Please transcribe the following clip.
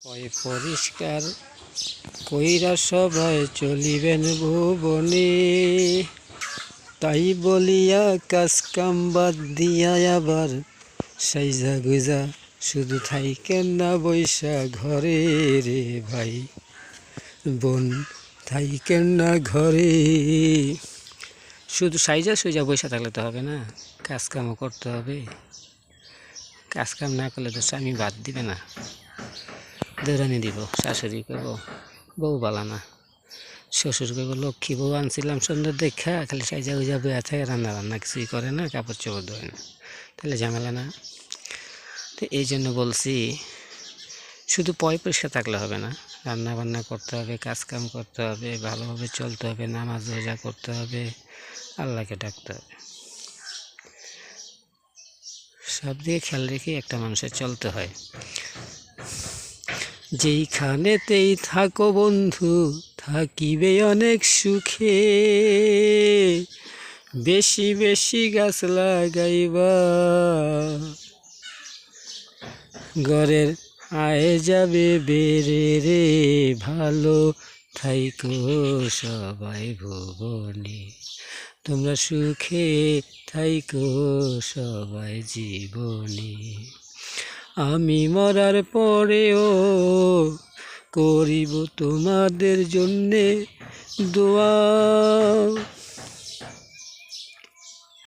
পয় পরিষ্কার কইরা সবাই চলিবেন ভুবনে, তাই বলিয়া কাজ কাম বাদ দিয়া আবার সাইজা গুজা শুধু থাইকেন না বৈশা ঘরে রে ভাই বোন, থাইকেন না ঘরে। শুধু সাইজা সুইজা বৈশা থাকলে তো হবে না, কাজ কামও করতে হবে। কাজ কাম না করলে তো স্বামী বাদ দিবে না, দৌড়ানি দিব। শাশুড়ি কইব বউ বালা না, শ্বশুর কইব লক্ষ্মী বউ আনছিলাম সুন্দর দেখা, খালি সাইজা গুজা বইয়া থাকে, রান্না বান্না কিছুই করে না, কাপড় চোপড় ধোয় না, তাহলে ঝামেলা না। তো এই জন্য বলছি শুধু পয় পরিষ্কার থাকলে হবে না, রান্না বান্না করতে হবে, কাজ কাম করতে হবে, ভালোভাবে চলতে হবে, নামাজ রোজা করতে হবে, আল্লাহকে ডাকতে হবে। সব দিকে খেয়াল রেখে একটা মানুষের চলতে হয়। যেইখানেতেই থাকো বন্ধু থাকিবে অনেক সুখে, বেশি বেশি গাছ লাগাইবা, ঘরের আয় যাবে বেড়ে রে, ভালো থাইকো সবাই ভুবনে, তোমরা সুখে থাইকো সবাই জীবনে। আমি মরার পরেও করিব তোমাদের জন্যে দোয়া।